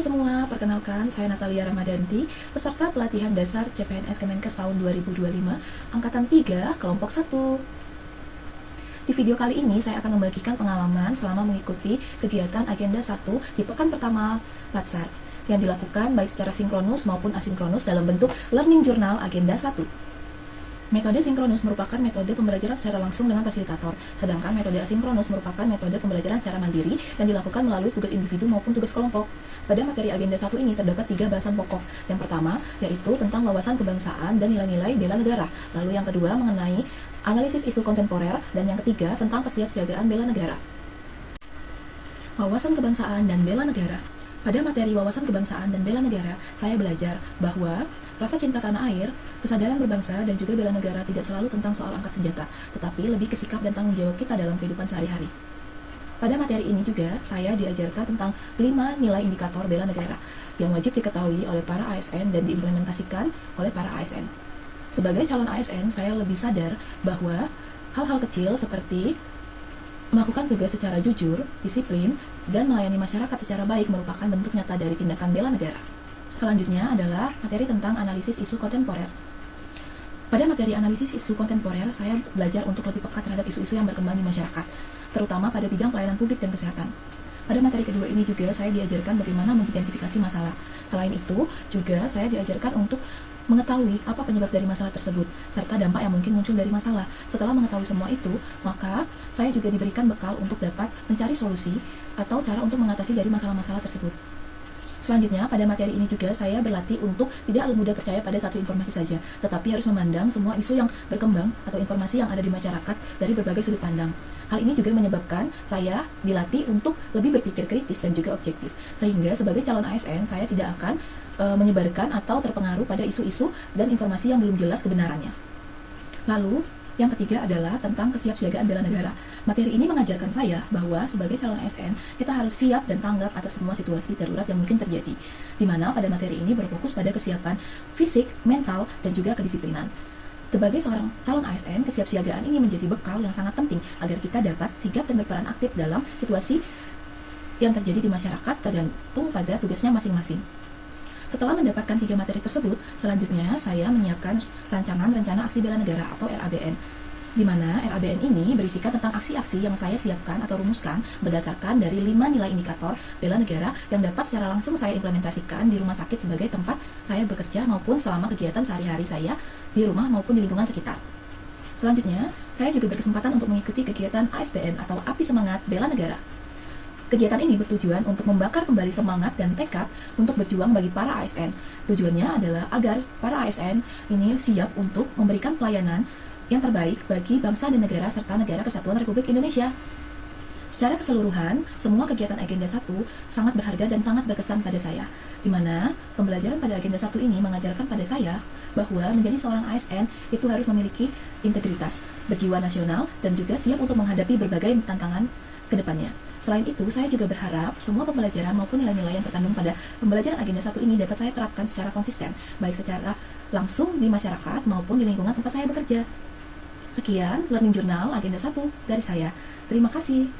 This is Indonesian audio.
semua, perkenalkan saya Natalia Ramadanti, peserta pelatihan dasar CPNS Kemenkes tahun 2025, Angkatan 3, Kelompok 1. Di video kali ini saya akan membagikan pengalaman selama mengikuti kegiatan agenda 1 di pekan pertama Latsar yang dilakukan baik secara sinkronus maupun asinkronus dalam bentuk learning journal agenda 1. Metode sinkronus merupakan metode pembelajaran secara langsung dengan fasilitator, sedangkan metode asinkronus merupakan metode pembelajaran secara mandiri dan dilakukan melalui tugas individu maupun tugas kelompok. Pada materi agenda 1 ini terdapat 3 bahasan pokok. Yang pertama, yaitu tentang wawasan kebangsaan dan nilai-nilai bela negara. Lalu yang kedua mengenai analisis isu kontemporer, dan yang ketiga tentang kesiapsiagaan bela negara. Wawasan kebangsaan dan bela negara. Pada materi wawasan kebangsaan dan bela negara, saya belajar bahwa rasa cinta tanah air, kesadaran berbangsa, dan juga bela negara tidak selalu tentang soal angkat senjata, tetapi lebih ke sikap dan tanggung jawab kita dalam kehidupan sehari-hari. Pada materi ini juga, saya diajarkan tentang 5 nilai indikator bela negara yang wajib diketahui oleh para ASN dan diimplementasikan oleh para ASN. Sebagai calon ASN, saya lebih sadar bahwa hal-hal kecil seperti melakukan tugas secara jujur, disiplin, dan melayani masyarakat secara baik merupakan bentuk nyata dari tindakan bela negara. Selanjutnya adalah materi tentang analisis isu kontemporer. Pada materi analisis isu kontemporer, saya belajar untuk lebih peka terhadap isu-isu yang berkembang di masyarakat, terutama pada bidang pelayanan publik dan kesehatan. Pada materi kedua ini juga saya diajarkan bagaimana mengidentifikasi masalah. Selain itu, juga saya diajarkan untuk mengetahui apa penyebab dari masalah tersebut, serta dampak yang mungkin muncul dari masalah. Setelah mengetahui semua itu, maka saya juga diberikan bekal untuk dapat mencari solusi atau cara untuk mengatasi dari masalah-masalah tersebut. Selanjutnya, pada materi ini juga saya berlatih untuk tidak mudah percaya pada satu informasi saja, tetapi harus memandang semua isu yang berkembang atau informasi yang ada di masyarakat dari berbagai sudut pandang. Hal ini juga menyebabkan saya dilatih untuk lebih berpikir kritis dan juga objektif, sehingga sebagai calon ASN saya tidak akan menyebarkan atau terpengaruh pada isu-isu dan informasi yang belum jelas kebenarannya. Lalu, yang ketiga adalah tentang kesiapsiagaan bela negara. Materi ini mengajarkan saya bahwa sebagai calon ASN, kita harus siap dan tanggap atas semua situasi darurat yang mungkin terjadi, di mana pada materi ini berfokus pada kesiapan fisik, mental, dan juga kedisiplinan. Sebagai seorang calon ASN, kesiapsiagaan ini menjadi bekal yang sangat penting agar kita dapat sigap dan berperan aktif dalam situasi yang terjadi di masyarakat tergantung pada tugasnya masing-masing. Setelah mendapatkan 3 materi tersebut, selanjutnya saya menyiapkan rancangan rencana aksi bela negara atau RABN, di mana RABN ini berisikan tentang aksi-aksi yang saya siapkan atau rumuskan berdasarkan dari 5 nilai indikator bela negara yang dapat secara langsung saya implementasikan di rumah sakit sebagai tempat saya bekerja maupun selama kegiatan sehari-hari saya di rumah maupun di lingkungan sekitar. Selanjutnya, saya juga berkesempatan untuk mengikuti kegiatan ASBN atau Api Semangat Bela Negara. Kegiatan ini bertujuan untuk membakar kembali semangat dan tekad untuk berjuang bagi para ASN. Tujuannya adalah agar para ASN ini siap untuk memberikan pelayanan yang terbaik bagi bangsa dan negara serta negara kesatuan Republik Indonesia. Secara keseluruhan, semua kegiatan agenda 1 sangat berharga dan sangat berkesan pada saya, di mana pembelajaran pada agenda 1 ini mengajarkan pada saya bahwa menjadi seorang ASN itu harus memiliki integritas, berjiwa nasional, dan juga siap untuk menghadapi berbagai tantangan ke depannya. Selain itu, saya juga berharap semua pembelajaran maupun nilai-nilai yang terkandung pada pembelajaran agenda 1 ini dapat saya terapkan secara konsisten, baik secara langsung di masyarakat maupun di lingkungan tempat saya bekerja. Sekian, Learning Journal Agenda 1 dari saya. Terima kasih.